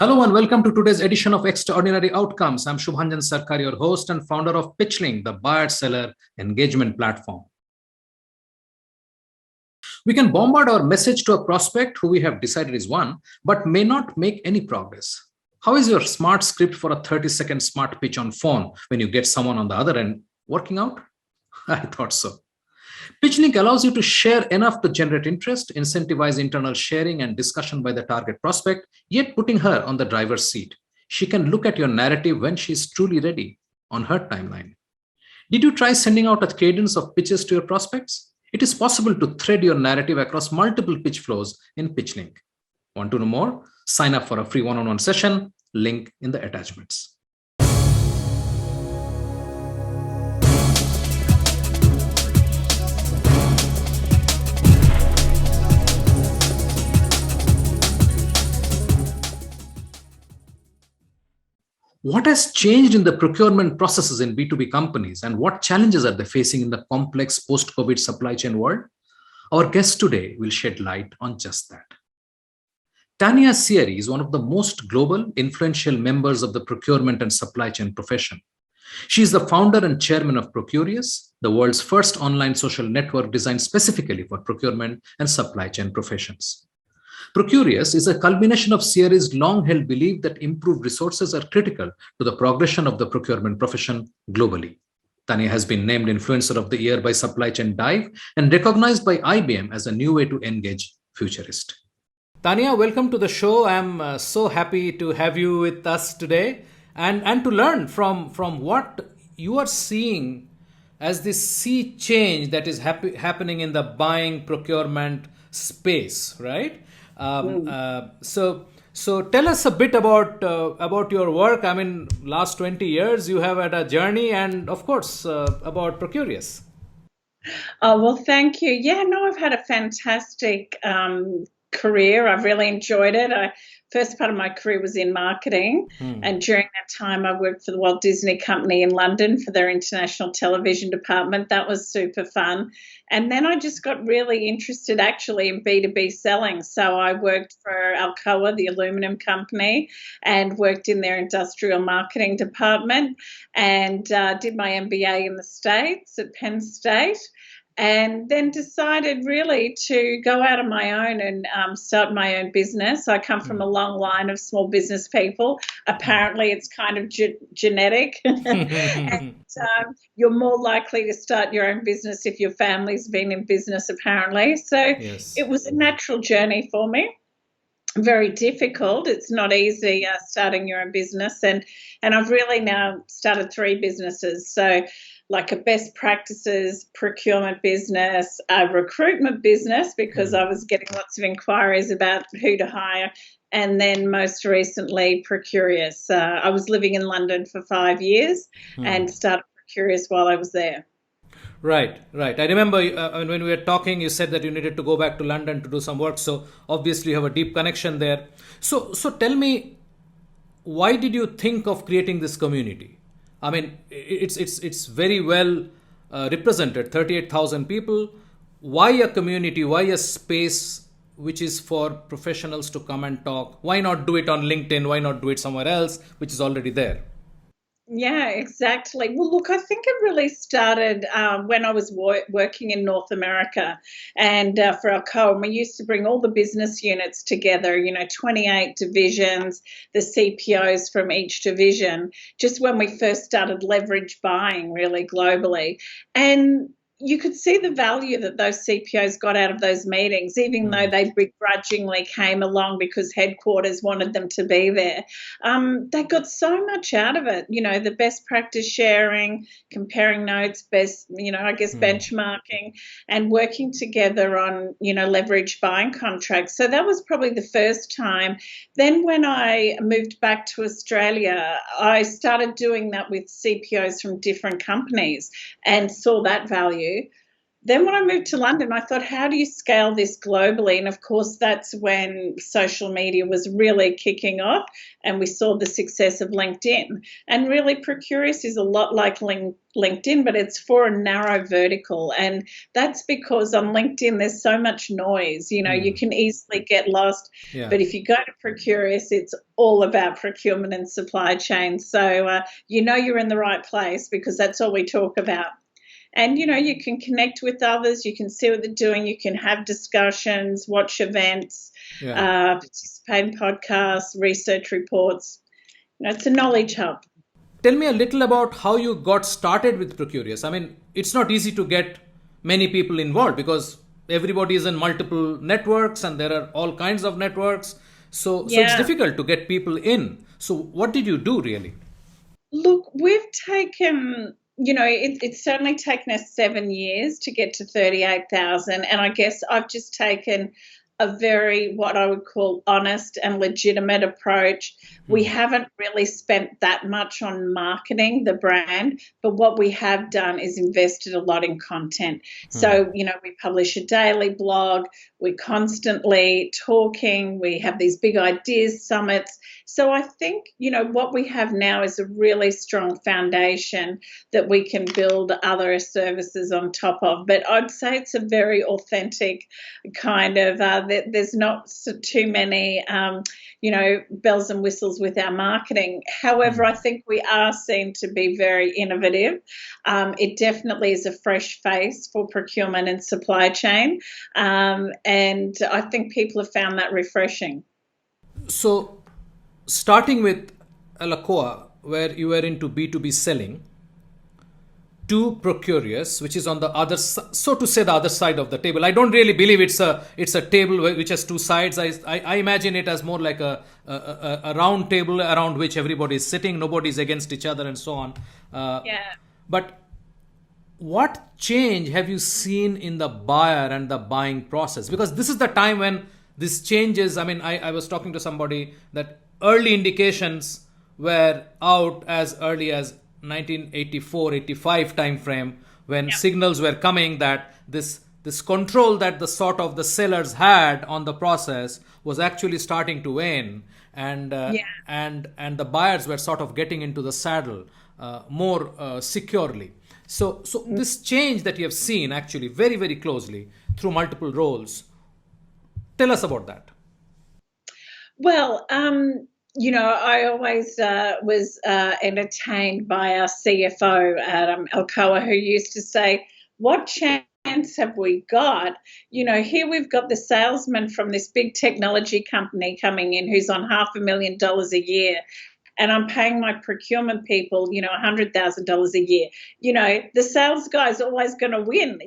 Hello and welcome to today's edition of Extraordinary Outcomes. I'm Shubhanjan Sarkar, your host and founder of Pitchling, the buyer-seller engagement platform. We can bombard our message to a prospect who we have decided is one, but may not make any progress. How is your smart script for a 30-second smart pitch on phone when you get someone on the other end working out? I thought so. PitchLink allows you to share enough to generate interest, incentivize internal sharing and discussion by the target prospect, yet putting her on the driver's seat. She can look at your narrative when she is truly ready on her timeline. Did you try sending out a cadence of pitches to your prospects? It is possible to thread your narrative across multiple pitch flows in PitchLink. Want to know more? Sign up for a free one-on-one session, link in the attachments. What has changed in the procurement processes in B2B companies and what challenges are they facing in the complex post-COVID supply chain world? Our guest today will shed light on just that. Tanya Sieri is one of the most global, influential members of the procurement and supply chain profession. She is the founder and chairman of Procurious, the world's first online social network designed specifically for procurement and supply chain professions. Procurious is a culmination of Sieri's long-held belief that improved resources are critical to the progression of the procurement profession globally. Tanya has been named Influencer of the Year by Supply Chain Dive and recognized by IBM as a new way to engage futurists. Tanya, welcome to the show. I'm so happy to have you with us today and to learn from what you are seeing as this sea change that is happening in the buying procurement space, right? So tell us a bit about your work. I mean, last 20 years you have had a journey, and of course about Procurious. Oh, well, thank you. Yeah, no, I've had a fantastic career. I've really enjoyed it. First part of my career was in marketing, and during that time I worked for the Walt Disney Company in London for their international television department. That was super fun. And then I just got really interested actually in B2B selling. So I worked for Alcoa, the aluminum company, and worked in their industrial marketing department and did my MBA in the States at Penn State. And then decided really to go out on my own and start my own business. I come from a long line of small business people. Apparently, it's kind of genetic. And you're more likely to start your own business if your family's been in business, apparently. So yes. It was a natural journey for me. Very difficult. It's not easy starting your own business. And I've really now started 3 businesses. So like a best practices procurement business, a recruitment business, because I was getting lots of inquiries about who to hire, and then most recently Procurious. I was living in London for 5 years and started Procurious while I was there. Right. I remember when we were talking, you said that you needed to go back to London to do some work. So obviously you have a deep connection there. So tell me, why did you think of creating this community? I mean, it's very well represented, 38,000 people. Why a community? Why a space which is for professionals to come and talk? Why not do it on LinkedIn? Why not do it somewhere else, which is already there? Yeah, exactly. Well, look, I think it really started when I was working in North America and for Alcoa. We used to bring all the business units together, 28 divisions, the CPOs from each division, just when we first started leverage buying really globally. And you could see the value that those CPOs got out of those meetings, even though they begrudgingly came along because headquarters wanted them to be there. They got so much out of it, the best practice sharing, comparing notes, benchmarking, and working together on, leverage buying contracts. So that was probably the first time. Then when I moved back to Australia, I started doing that with CPOs from different companies and saw that value. then when I moved to London, I thought, how do you scale this globally? And of course, that's when social media was really kicking off and we saw the success of LinkedIn. And really, Procurious is a lot like LinkedIn, but it's for a narrow vertical. And that's because on LinkedIn, there's so much noise. You can easily get lost. Yeah. But if you go to Procurious, it's all about procurement and supply chain. So you're in the right place because that's all we talk about. And, you can connect with others, you can see what they're doing, you can have discussions, watch events, participate in podcasts, research reports. It's a knowledge hub. Tell me a little about how you got started with Procurious. I mean, it's not easy to get many people involved because everybody is in multiple networks and there are all kinds of networks. So it's difficult to get people in. So what did you do really? Look, we've taken... it's certainly taken us 7 years to get to 38,000. And I guess I've just taken a very, what I would call, honest and legitimate approach. We haven't really spent that much on marketing the brand, but what we have done is invested a lot in content. So, we publish a daily blog, we're constantly talking, we have these big ideas summits. So I think, what we have now is a really strong foundation that we can build other services on top of. But I'd say it's a very authentic kind of, there's not too many, bells and whistles with our marketing. However, I think we are seen to be very innovative. It definitely is a fresh face for procurement and supply chain. And I think people have found that refreshing. So starting with Alacoa, where you were into B2B selling, to Procurious, which is on the other, so to say, the other side of the table. I don't really believe it's a table which has two sides. I imagine it as more like a round table around which everybody is sitting, nobody's against each other, and so on. But what change have you seen in the buyer and the buying process? Because this is the time when this changes. I mean, I was talking to somebody that early indications were out as early as 1984-85 time frame when signals were coming that this control that the sort of the sellers had on the process was actually starting to wane, and the buyers were sort of getting into the saddle more securely. So this change that you have seen actually very, very closely through multiple roles, tell us about that. Well, I always was entertained by our CFO, Alcoa, who used to say, what chance have we got? Here we've got the salesman from this big technology company coming in who's on $500,000 a year. And I'm paying my procurement people, $100,000 a year. The sales guy's always going to win,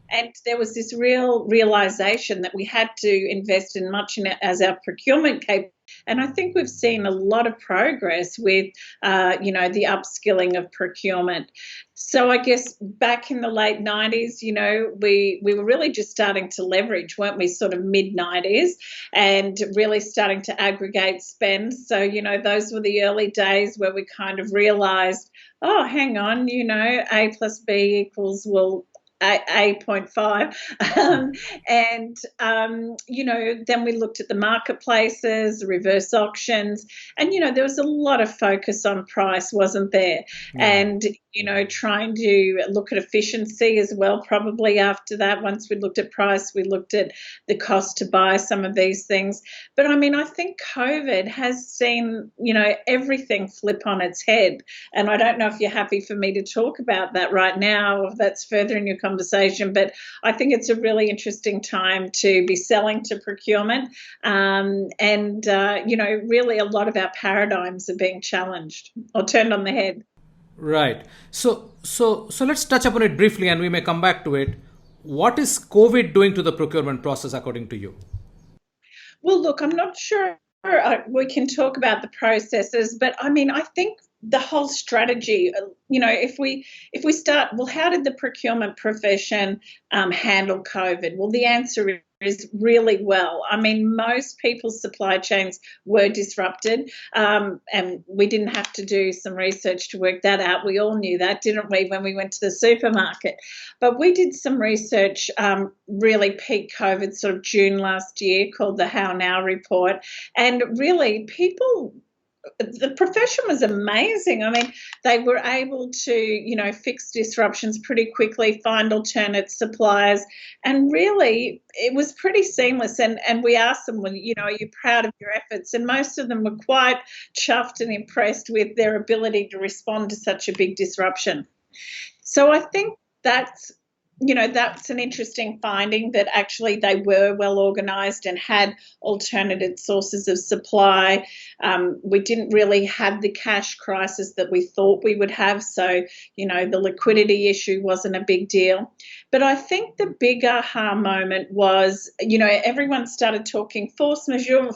and there was this real realization that we had to invest in much in it as our procurement capability. And I think we've seen a lot of progress with, the upskilling of procurement. So I guess back in the late 90s, we were really just starting to leverage, weren't we, sort of mid-90s, and really starting to aggregate spend. So, those were the early days where we kind of realized, oh, hang on, A plus B equals, well, 8.5. Then we looked at the marketplaces, reverse auctions, and, there was a lot of focus on price, wasn't there? Yeah. And, trying to look at efficiency as well, probably after that. Once we looked at price, we looked at the cost to buy some of these things. But I think COVID has seen, everything flip on its head. And I don't know if you're happy for me to talk about that right now, or if that's further in your conversation, but I think it's a really interesting time to be selling to procurement. Really a lot of our paradigms are being challenged or turned on the head. Right. So let's touch upon it briefly and we may come back to it. What is COVID doing to the procurement process according to you? Well, look, I'm not sure we can talk about the processes, but I think the whole strategy, if we start, well, how did the procurement profession handle COVID? Well, the answer is really well. I mean, most people's supply chains were disrupted, and we didn't have to do some research to work that out. We all knew that, didn't we, when we went to the supermarket? But we did some research, really peak COVID, sort of June last year, called the How Now report. And really, the profession was amazing. I mean, they were able to, fix disruptions pretty quickly, find alternate suppliers, and really it was pretty seamless. And we asked them, well, are you proud of your efforts? And most of them were quite chuffed and impressed with their ability to respond to such a big disruption. So I think that's an interesting finding, that actually they were well organised and had alternative sources of supply. We didn't really have the cash crisis that we thought we would have. So, the liquidity issue wasn't a big deal. But I think the big aha moment was, everyone started talking force majeure.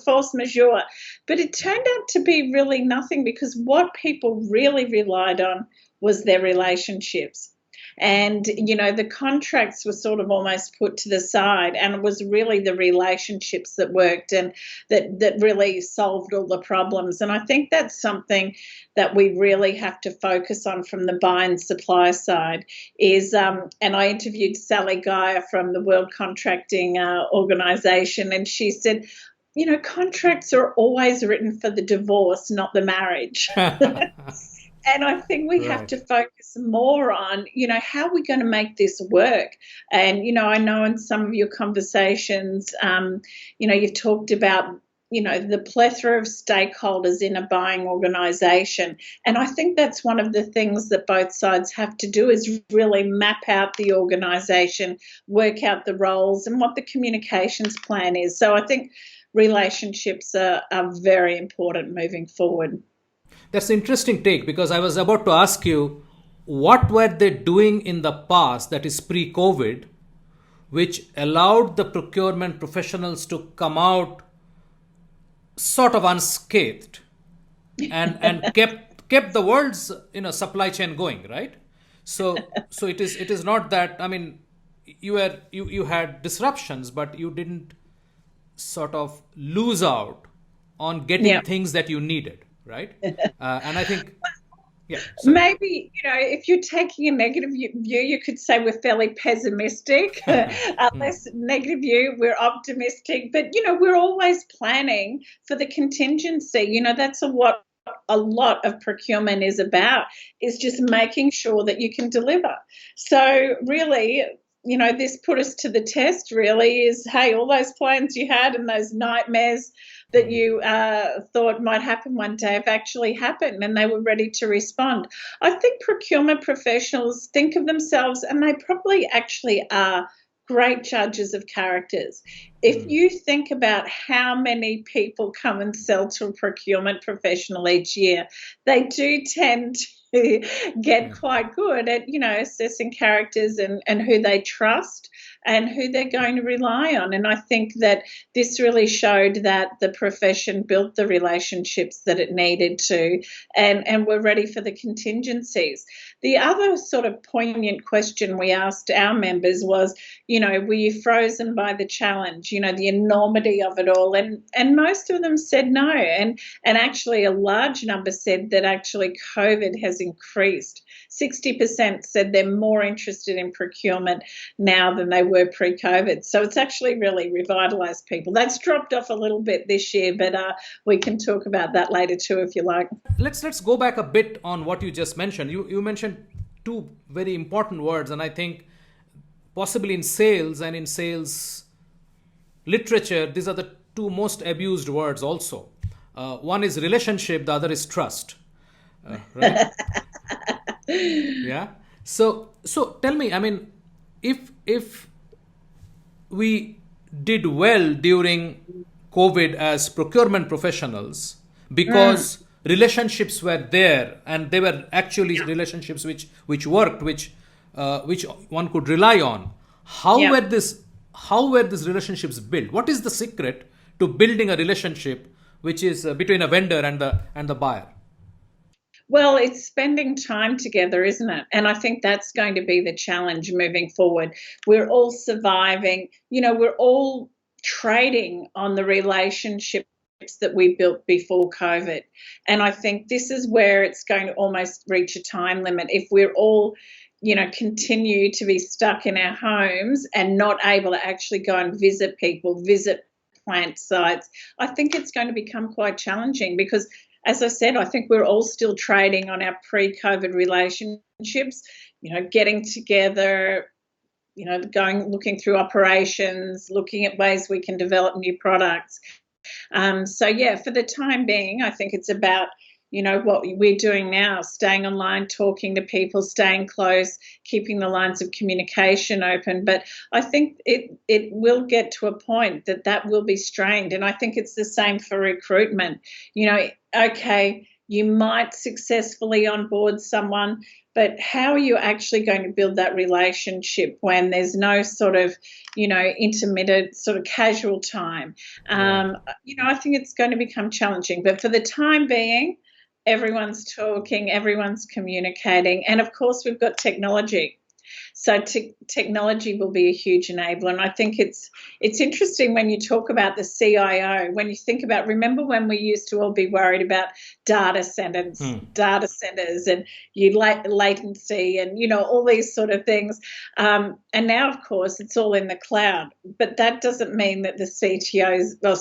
But it turned out to be really nothing, because what people really relied on was their relationships. And, the contracts were sort of almost put to the side, and it was really the relationships that worked and that really solved all the problems. And I think that's something that we really have to focus on from the buy and supply side is, and I interviewed Sally Geyer from the World Contracting Organization, and she said, contracts are always written for the divorce, not the marriage. And I think we have to focus more on, how are we going to make this work? And, I know in some of your conversations, you've talked about, the plethora of stakeholders in a buying organisation. And I think that's one of the things that both sides have to do, is really map out the organisation, work out the roles and what the communications plan is. So I think relationships are very important moving forward. That's an interesting take, because I was about to ask you, what were they doing in the past, that is pre-COVID, which allowed the procurement professionals to come out sort of unscathed and kept the world's supply chain going, right? So it is not that, I mean, you had disruptions, but you didn't sort of lose out on getting things that you needed. Right. And I think, maybe, if you're taking a negative view, you could say we're fairly pessimistic. Less negative view, we're optimistic. But, we're always planning for the contingency. That's what a lot of procurement is about, is just making sure that you can deliver. So really, this put us to the test, really, is, hey, all those plans you had and those nightmares that you thought might happen one day have actually happened, and they were ready to respond. I think procurement professionals think of themselves, and they probably actually are, great judges of characters. If you think about how many people come and sell to a procurement professional each year, they do tend to get quite good at, assessing characters and who they trust and who they're going to rely on. And I think that this really showed that the profession built the relationships that it needed to, and we're ready for the contingencies. The other sort of poignant question we asked our members was, were you frozen by the challenge, the enormity of it all? And most of them said no. And actually a large number said that actually COVID has increased. 60% said they're more interested in procurement now than they were pre-COVID. So it's actually really revitalised people. That's dropped off a little bit this year, but we can talk about that later too, if you like. Let's go back a bit on what you just mentioned. You mentioned two very important words, and I think possibly in sales and in sales literature, these are the two most abused words also. One is relationship, the other is trust. Right? Yeah. So tell me, I mean, if we did well during COVID as procurement professionals, because relationships were there, and they were actually relationships which worked, which one could rely on. How were these relationships built? What is the secret to building a relationship which is between a vendor and the buyer? Well, it's spending time together, isn't it? And I think that's going to be the challenge moving forward. We're all surviving. We're all trading on the relationships that we built before COVID. And I think this is where it's going to almost reach a time limit. If we're all, continue to be stuck in our homes and not able to actually go and visit people, visit plant sites, I think it's going to become quite challenging because, as I said, I think we're all still trading on our pre-COVID relationships, getting together, looking through operations, looking at ways we can develop new products. For the time being, I think it's about, what we're doing now, staying online, talking to people, staying close, keeping the lines of communication open. But I think it will get to a point that will be strained. And I think it's the same for recruitment. Okay, you might successfully onboard someone, but how are you actually going to build that relationship when there's no sort of, intermittent sort of casual time? I think it's going to become challenging. But for the time being, everyone's talking, everyone's communicating. And, of course, we've got technology. So technology will be a huge enabler. And I think it's interesting when you talk about the CIO, when you think about, remember when we used to all be worried about data centers and latency and, all these sort of things. And now, of course, it's all in the cloud. But that doesn't mean that the CTO or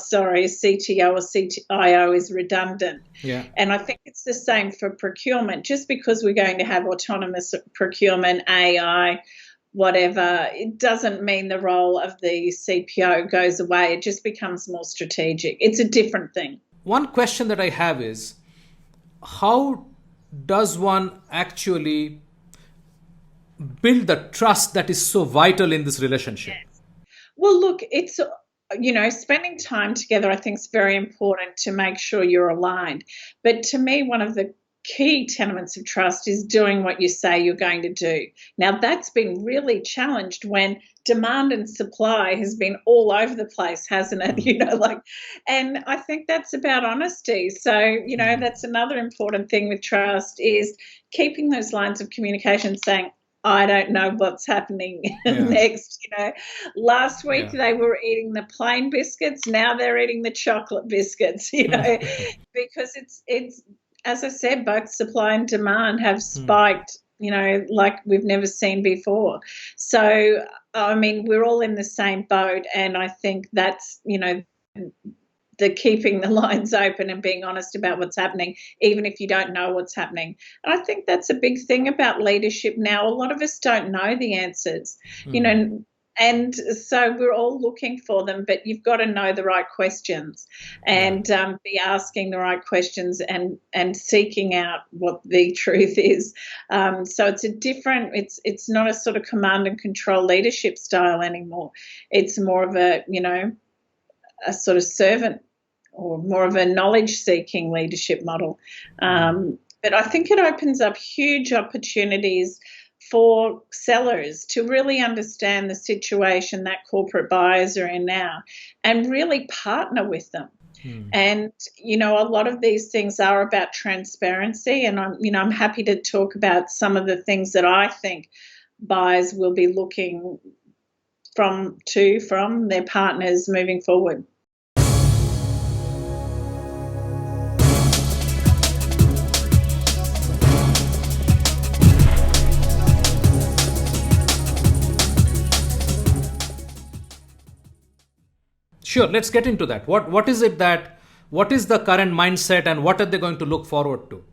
CIO is redundant. Yeah. And I think it's the same for procurement. Just because we're going to have autonomous procurement, AI, whatever, it doesn't mean the role of the CPO goes away. It just becomes more strategic. It's a different thing. One question that I have is, how does one actually build the trust that is so vital in this relationship? Yes. Well, look, it's, spending time together, I think, is very important to make sure you're aligned. But to me, one of the key tenements of trust is doing what you say you're going to do. Now, that's been really challenged when demand and supply has been all over the place, hasn't it? And I think that's about honesty. So, that's another important thing with trust is keeping those lines of communication, saying, I don't know what's happening next. Last week they were eating the plain biscuits. Now they're eating the chocolate biscuits, because it's, as I said, both supply and demand have spiked, like we've never seen before. So, I mean, we're all in the same boat. And I think that's, the keeping the lines open and being honest about what's happening, even if you don't know what's happening. And I think that's a big thing about leadership now. A lot of us don't know the answers, and so we're all looking for them, but you've got to know the right questions and be asking the right questions and seeking out what the truth is. So it's not a sort of command and control leadership style anymore. It's more of a sort of servant or more of a knowledge-seeking leadership model. But I think it opens up huge opportunities for sellers to really understand the situation that corporate buyers are in now and really partner with them. And, a lot of these things are about transparency, and I'm happy to talk about some of the things that I think buyers will be looking from their partners moving forward. Sure, let's get into that. What is the current mindset and what are they going to look forward to?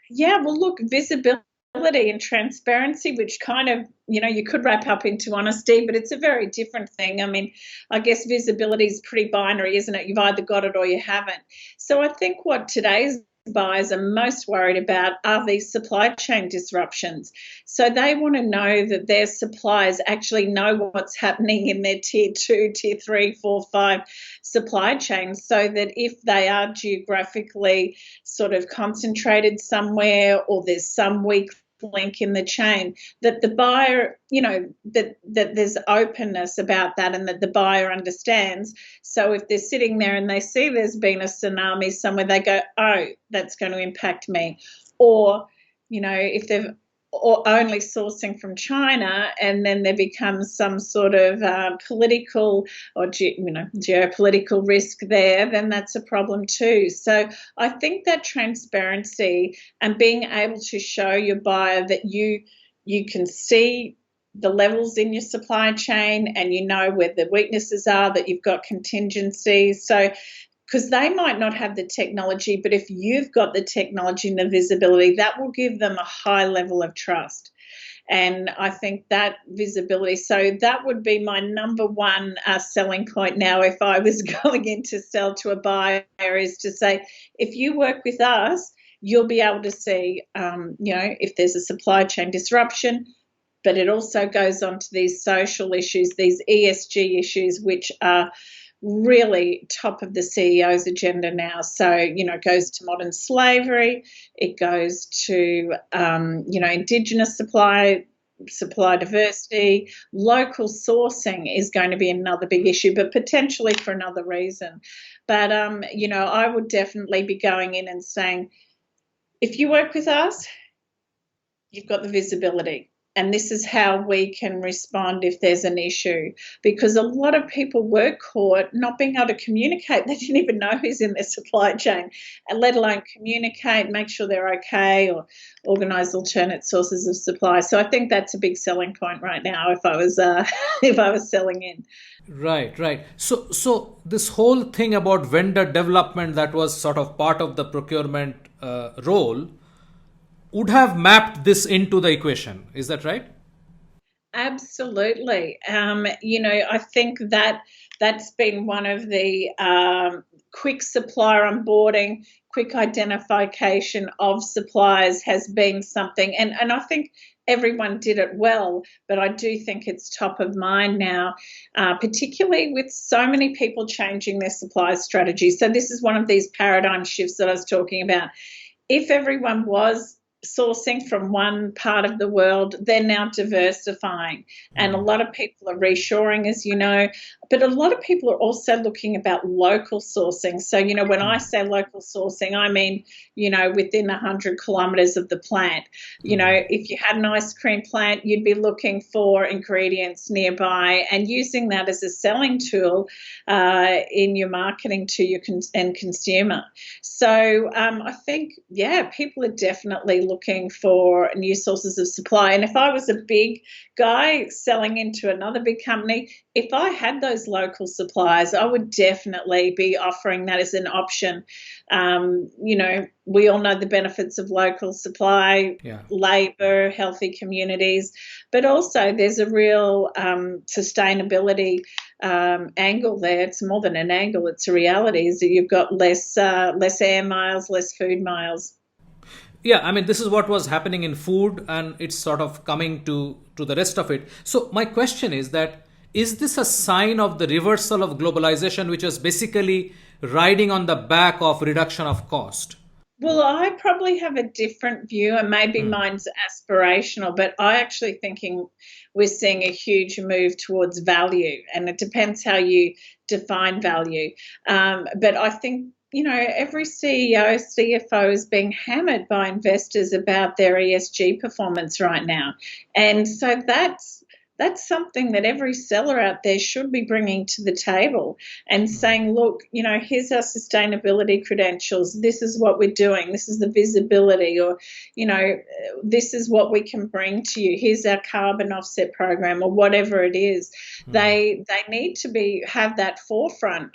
Yeah, well, look, visibility and transparency, which kind of, you could wrap up into honesty, but it's a very different thing. I mean, I guess visibility is pretty binary, isn't it? You've either got it or you haven't. So I think what today's buyers are most worried about are these supply chain disruptions. So they want to know that their suppliers actually know what's happening in their tier 2, tier 3, 4, 5 supply chains, so that if they are geographically sort of concentrated somewhere or there's some weak link in the chain, that the buyer, that there's openness about that and that the buyer understands. So if they're sitting there and they see there's been a tsunami somewhere, they go, oh, that's going to impact me. Or, if they've or only sourcing from China, and then there becomes some sort of political or geopolitical risk there, then that's a problem too. So I think that transparency and being able to show your buyer that you can see the levels in your supply chain and you know where the weaknesses are, that you've got contingencies. So because they might not have the technology, but if you've got the technology and the visibility, that will give them a high level of trust. And I think that visibility, so that would be my number one selling point now if I was going in to sell to a buyer, is to say, if you work with us, you'll be able to see, if there's a supply chain disruption, but it also goes on to these social issues, these ESG issues, which are really top of the CEO's agenda now. So, it goes to modern slavery, it goes to, Indigenous supply diversity, local sourcing is going to be another big issue, but potentially for another reason. But, I would definitely be going in and saying, if you work with us, you've got the visibility. And this is how we can respond if there's an issue. Because a lot of people were caught not being able to communicate. They didn't even know who's in their supply chain, and let alone communicate, make sure they're okay, or organise alternate sources of supply. So I think that's a big selling point right now if I was if I was selling in. Right. So this whole thing about vendor development that was sort of part of the procurement role would have mapped this into the equation. Is that right? Absolutely. I think that that's been one of the quick supplier onboarding, quick identification of suppliers has been something. And I think everyone did it well, but I do think it's top of mind now, particularly with so many people changing their supply strategy. So this is one of these paradigm shifts that I was talking about. If everyone was sourcing from one part of the world, they're now diversifying. And a lot of people are reshoring, as you know, but a lot of people are also looking about local sourcing. So, when I say local sourcing, I mean, within 100 kilometres of the plant. If you had an ice cream plant, you'd be looking for ingredients nearby and using that as a selling tool in your marketing to your end consumer. So I think, people are definitely looking for new sources of supply. And if I was a big guy selling into another big company, if I had those local suppliers, I would definitely be offering that as an option. We all know the benefits of local supply, labour, healthy communities, but also there's a real sustainability angle there. It's more than an angle, it's a reality, is that you've got less air miles, less food miles. Yeah, I mean, this is what was happening in food, and it's sort of coming to the rest of it. So my question is that, is this a sign of the reversal of globalization, which is basically riding on the back of reduction of cost? Well, I probably have a different view, and maybe mine's aspirational, but I actually thinking we're seeing a huge move towards value, and it depends how you define value. But I think, every CEO, CFO is being hammered by investors about their ESG performance right now. And so that's something that every seller out there should be bringing to the table and saying, look, here's our sustainability credentials. This is what we're doing. This is the visibility, or, this is what we can bring to you. Here's our carbon offset program, or whatever it is. They need to have that forefront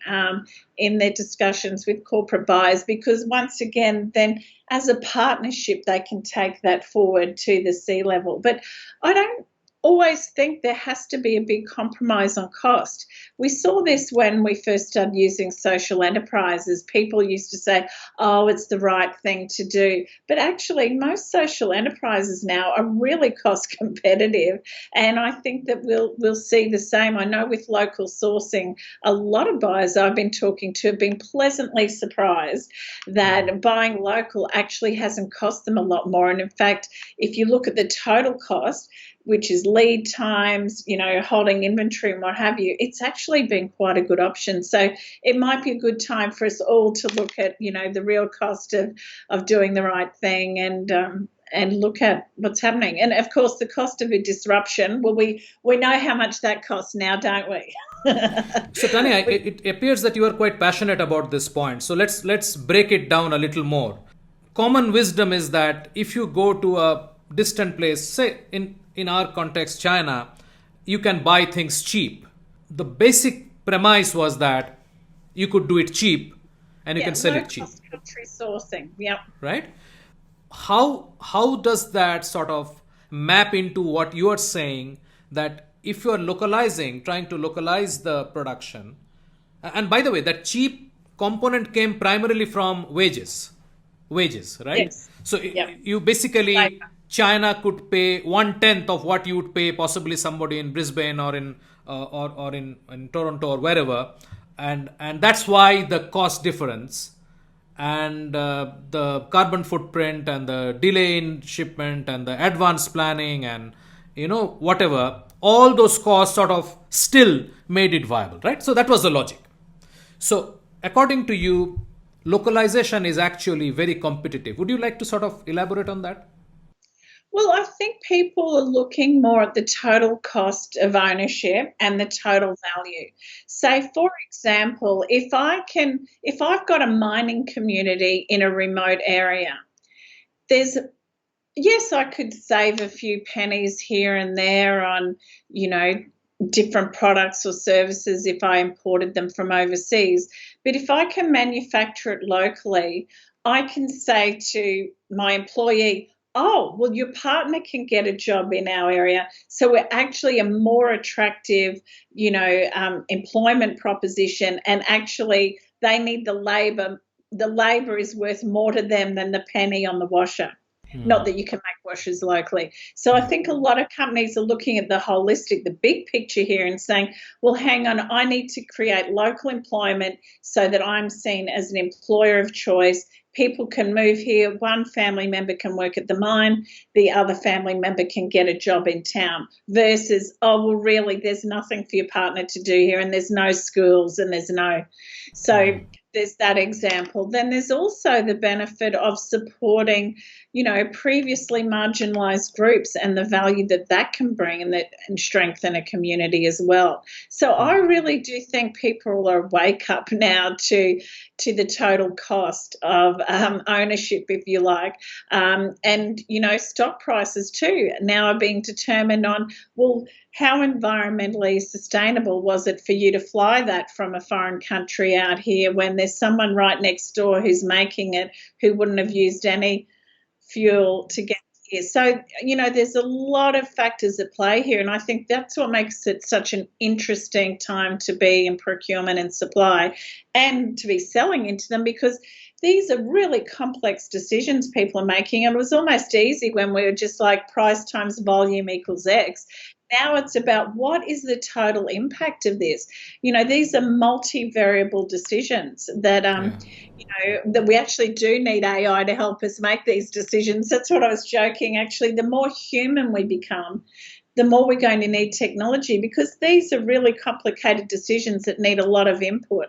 in their discussions with corporate buyers, because once again, then as a partnership, they can take that forward to the C-level. But I don't always think there has to be a big compromise on cost. We saw this when we first started using social enterprises. People used to say, oh, it's the right thing to do. But actually, most social enterprises now are really cost competitive. And I think that we'll see the same. I know with local sourcing, a lot of buyers I've been talking to have been pleasantly surprised that buying local actually hasn't cost them a lot more. And in fact, if you look at the total cost, which is lead times, holding inventory and what have you, it's actually been quite a good option. So it might be a good time for us all to look at, the real cost of doing the right thing. And and look at what's happening. And of course, the cost of a disruption. Well, we know how much that costs now, don't we? So Tanya, it appears that you are quite passionate about this point. So let's break it down a little more. Common wisdom is that if you go to a distant place, say in our context, China, you can buy things cheap. The basic premise was that you could do it cheap and you can sell it cheap. Country sourcing. Yep. Right? How does that sort of map into what you are saying, that if you are trying to localize the production, and by the way, that cheap component came primarily from wages, right? Yes. So you basically, China could pay 1/10 of what you would pay possibly somebody in Brisbane or in Toronto or wherever, and that's why the cost difference and the carbon footprint and the delay in shipment and the advanced planning and whatever, all those costs sort of still made it viable, right? So that was the logic. So according to you, localization is actually very competitive. Would you like to sort of elaborate on that? Well, I think people are looking more at the total cost of ownership and the total value. Say, for example, if I've got a mining community in a remote area, yes, I could save a few pennies here and there on, different products or services if I imported them from overseas. But if I can manufacture it locally, I can say to my employee, oh, well, your partner can get a job in our area. So we're actually a more attractive, employment proposition. And actually, they need the labor. The labor is worth more to them than the penny on the washer. Not that you can make washers locally. So I think a lot of companies are looking at the big picture here and saying, well, hang on, I need to create local employment so that I'm seen as an employer of choice. People can move here. One family member can work at the mine. The other family member can get a job in town versus, oh, well, really, there's nothing for your partner to do here and there's no schools and there's no. So there's that example. Then there's also the benefit of supporting, previously marginalised groups and the value that can bring and strengthen a community as well. So I really do think people are wake up now to the total cost of ownership, if you like, and stock prices too now are being determined on, well, how environmentally sustainable was it for you to fly that from a foreign country out here when there's someone right next door who's making it who wouldn't have used any fuel to get here. So, there's a lot of factors at play here, and I think that's what makes it such an interesting time to be in procurement and supply and to be selling into them, because these are really complex decisions people are making. And it was almost easy when we were just like price times volume equals X. Now it's about what is the total impact of this. These are multivariable decisions that, that we actually do need AI to help us make these decisions. That's what I was joking. Actually, the more human we become, the more we're going to need technology, because these are really complicated decisions that need a lot of input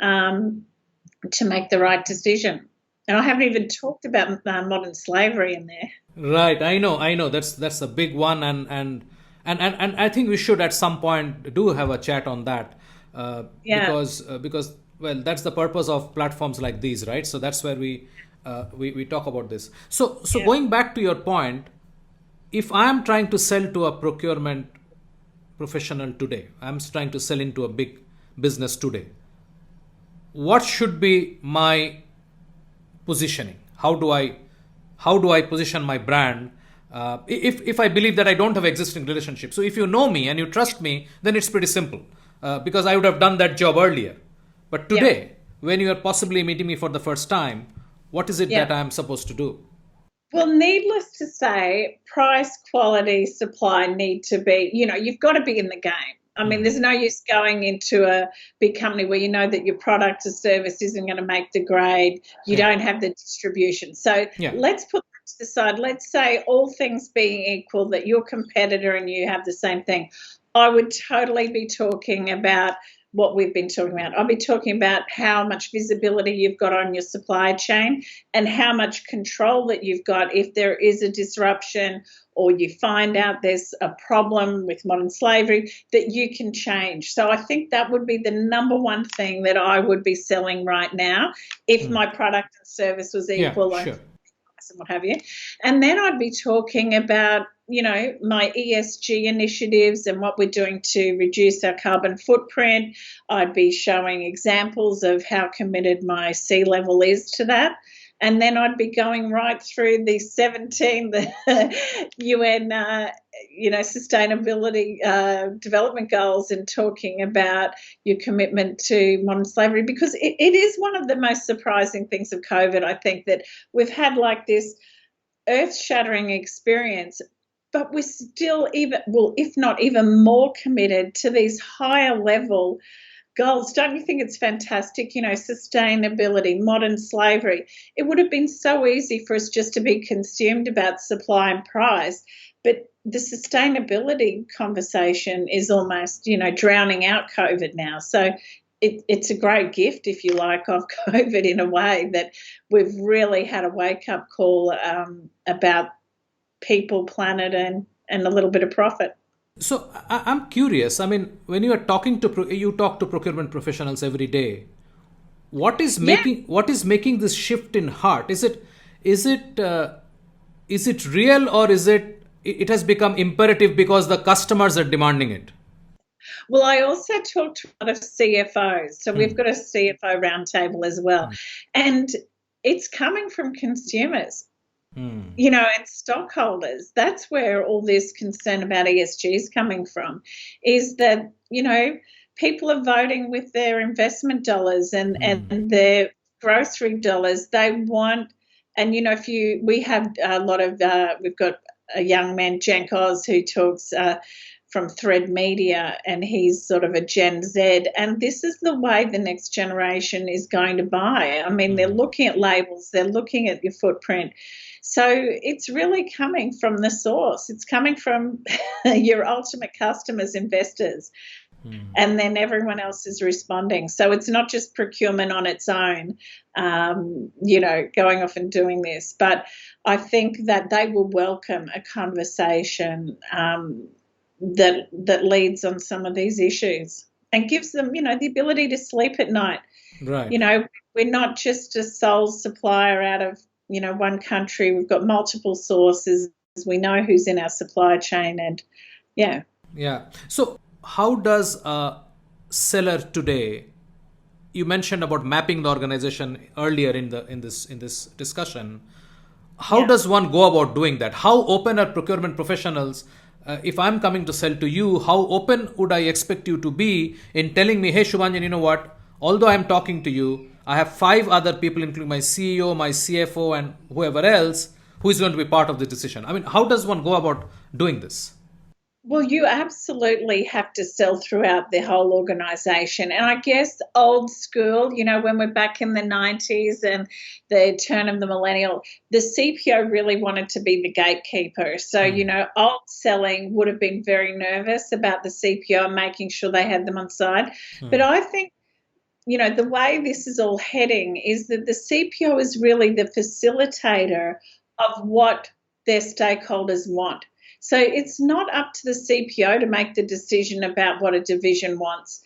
to make the right decision. And I haven't even talked about modern slavery in there. Right. I know. That's a big one. And I think we should at some point do have a chat on that because well, that's the purpose of platforms like these, right? So that's where we talk about this. So going back to your point, if I am trying to sell to a procurement professional today, I'm trying to sell into a big business today, what should be my positioning? How do I position my brand? If I believe that I don't have existing relationship. So if you know me and you trust me, then it's pretty simple because I would have done that job earlier. But today, when you are possibly meeting me for the first time, what is it that I am supposed to do? Well, needless to say, price, quality, supply need to be, you've got to be in the game. I mean, there's no use going into a big company where you know that your product or service isn't going to make the grade. You don't have the distribution. So let's put that to the side. Let's say all things being equal, that your competitor and you have the same thing. I would totally be talking about what we've been talking about. I'll be talking about how much visibility you've got on your supply chain and how much control that you've got if there is a disruption or you find out there's a problem with modern slavery that you can change. So I think that would be the number one thing that I would be selling right now if my product and service was equal. Yeah, sure. And what have you. And then I'd be talking about, my ESG initiatives and what we're doing to reduce our carbon footprint. I'd be showing examples of how committed my sea level is to that. And then I'd be going right through the 17, the UN, sustainability development goals and talking about your commitment to modern slavery, because it is one of the most surprising things of COVID. I think that we've had like this earth-shattering experience, but we're still if not even more committed to these higher level goals. Don't you think it's fantastic? Sustainability, modern slavery. It would have been so easy for us just to be consumed about supply and price, but the sustainability conversation is almost, drowning out COVID now. So it's a great gift, if you like, of COVID in a way, that we've really had a wake-up call about people, planet, and a little bit of profit. So I'm curious. I mean, when you are you talk to procurement professionals every day. What is making this shift in heart? Is it real, or is it has become imperative because the customers are demanding it? Well, I also talk to a lot of CFOs. So we've got a CFO roundtable as well. And it's coming from consumers. And stockholders. That's where all this concern about ESG is coming from, is that, people are voting with their investment dollars and their grocery dollars. They want, and, we have a lot of, we've got a young man, Cenk Oz, who talks from Thread Media, and he's sort of a Gen Z. And this is the way the next generation is going to buy. I mean, they're looking at labels, they're looking at your footprint. So it's really coming from the source. It's coming from your ultimate customers, investors, and then everyone else is responding. So it's not just procurement on its own, going off and doing this. But I think that they will welcome a conversation that leads on some of these issues and gives them, the ability to sleep at night. Right. We're not just a sole supplier out of one country. We've got multiple sources. We know who's in our supply chain, and Yeah. So how does a seller today? You mentioned about mapping the organization earlier in this discussion. How does one go about doing that? How open are procurement professionals? If I'm coming to sell to you, how open would I expect you to be in telling me, hey, Shubhanjan, you know what? Although I'm talking to you, I have 5 other people, including my CEO, my CFO, and whoever else, who is going to be part of the decision. I mean, how does one go about doing this? Well, you absolutely have to sell throughout the whole organisation. And I guess old school, when we're back in the 90s and the turn of the millennial, the CPO really wanted to be the gatekeeper. So, old selling would have been very nervous about the CPO and making sure they had them on side. But I think, the way this is all heading is that the CPO is really the facilitator of what their stakeholders want. So it's not up to the CPO to make the decision about what a division wants.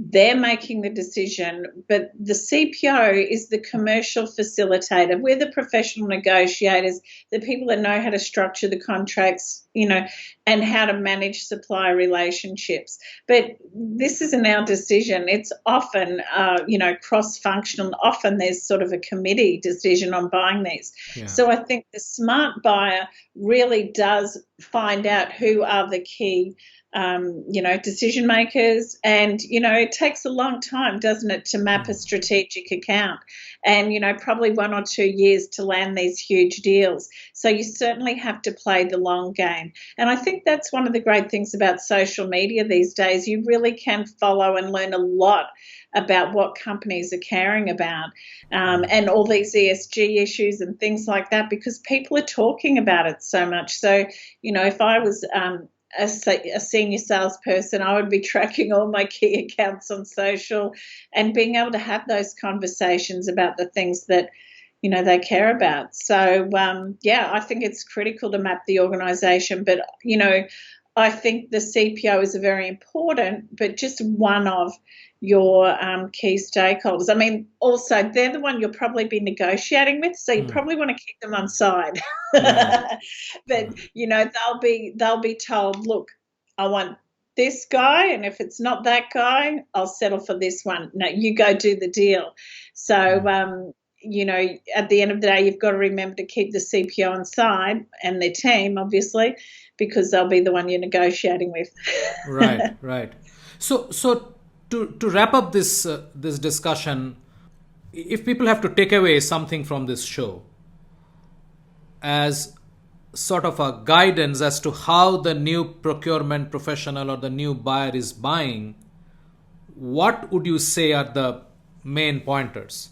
They're making the decision, but the CPO is the commercial facilitator. We're the professional negotiators, the people that know how to structure the contracts, and how to manage supplier relationships. But this isn't our decision. It's often, cross-functional. Often there's sort of a committee decision on buying these. Yeah. So I think the smart buyer really does find out who are the key decision makers, and it takes a long time, doesn't it, to map a strategic account, and probably 1 or 2 years to land these huge deals. So you certainly have to play the long game, and I think that's one of the great things about social media these days. You really can follow and learn a lot about what companies are caring about, and all these ESG issues and things like that, because people are talking about it so much. So if I was a senior salesperson, I would be tracking all my key accounts on social and being able to have those conversations about the things that, they care about. So, I think it's critical to map the organisation. But, I think the CPO is very important, but just one of your key stakeholders. I mean, also, they're the one you'll probably be negotiating with, so you probably want to keep them on side. Yeah. But, they'll be told, look, I want this guy, and if it's not that guy, I'll settle for this one. No, you go do the deal. So, at the end of the day, you've got to remember to keep the CPO on side and their team, obviously, because they'll be the one you're negotiating with. Right. So to wrap up this discussion, if people have to take away something from this show as sort of a guidance as to how the new procurement professional or the new buyer is buying, what would you say are the main pointers?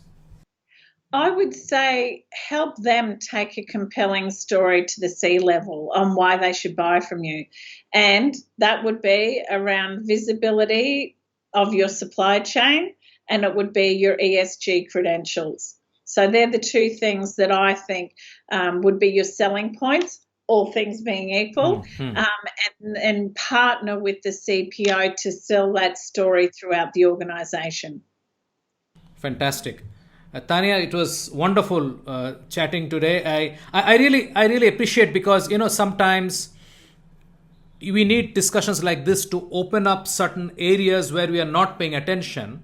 I would say help them take a compelling story to the C-level on why they should buy from you. And that would be around visibility of your supply chain, and it would be your ESG credentials. So they're the two things that I think would be your selling points, all things being equal, and partner with the CPO to sell that story throughout the organisation. Fantastic. Tanya, it was wonderful chatting today. I really appreciate, because sometimes we need discussions like this to open up certain areas where we are not paying attention,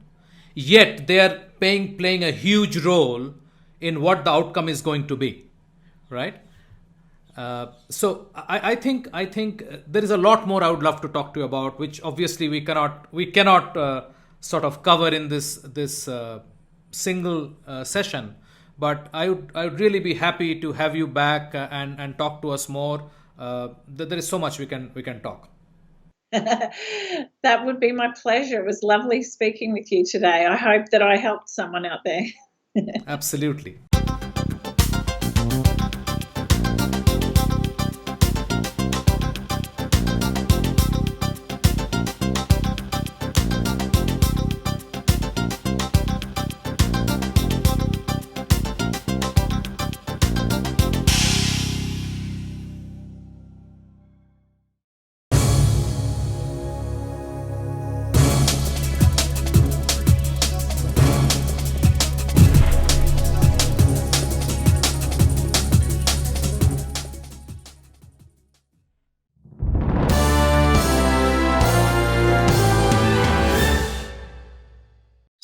yet they are playing a huge role in what the outcome is going to be, right? So I think there is a lot more I would love to talk to you about, which obviously we cannot sort of cover in this single session. But I would really be happy to have you back and talk to us more. There is so much we can talk. That would be my pleasure. It was lovely speaking with you today. I hope that I helped someone out there. Absolutely.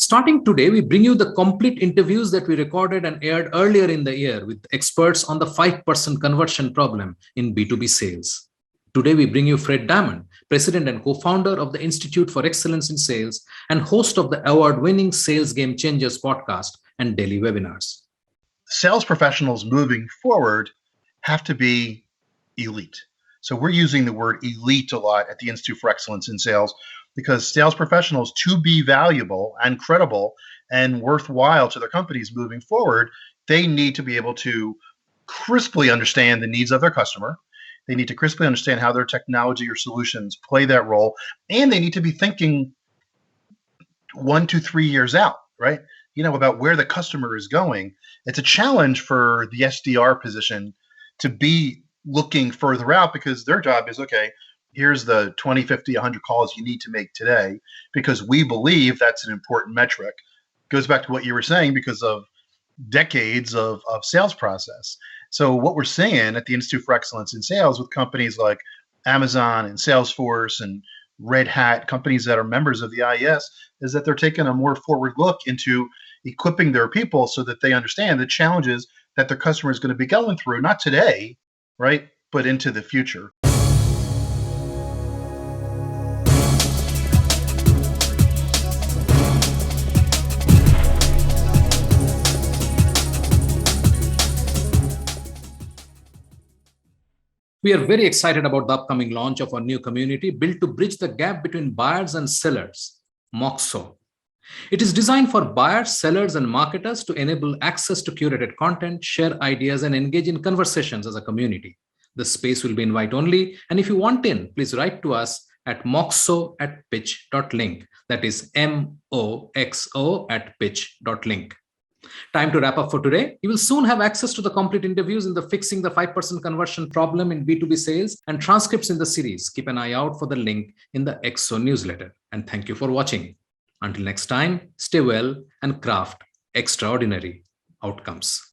Starting today, we bring you the complete interviews that we recorded and aired earlier in the year with experts on the 5% conversion problem in B2B sales. Today, we bring you Fred Diamond, President and co-founder of the Institute for Excellence in Sales and host of the award-winning Sales Game Changers podcast and daily webinars. Sales professionals moving forward have to be elite. So we're using the word elite a lot at the Institute for Excellence in Sales, because sales professionals, to be valuable and credible and worthwhile to their companies moving forward, they need to be able to crisply understand the needs of their customer. They need to crisply understand how their technology or solutions play that role. And they need to be thinking 1 to 3 years out, right? About where the customer is going. It's a challenge for the SDR position to be looking further out, because their job is, okay, here's the 20, 50, 100 calls you need to make today, because we believe that's an important metric. Goes back to what you were saying, because of decades of sales process. So what we're seeing at the Institute for Excellence in Sales with companies like Amazon and Salesforce and Red Hat, companies that are members of the IES, is that they're taking a more forward look into equipping their people so that they understand the challenges that their customer is going to be going through, not today, right, but into the future. We are very excited about the upcoming launch of our new community built to bridge the gap between buyers and sellers, Moxo. It is designed for buyers, sellers, and marketers to enable access to curated content, share ideas, and engage in conversations as a community. The space will be invite only. And if you want in, please write to us at moxo@pitch.link. That is MOXO@pitch.link. Time to wrap up for today. You will soon have access to the complete interviews in the Fixing the 5% Conversion Problem in B2B Sales and transcripts in the series. Keep an eye out for the link in the XO newsletter. And thank you for watching. Until next time, stay well and craft extraordinary outcomes.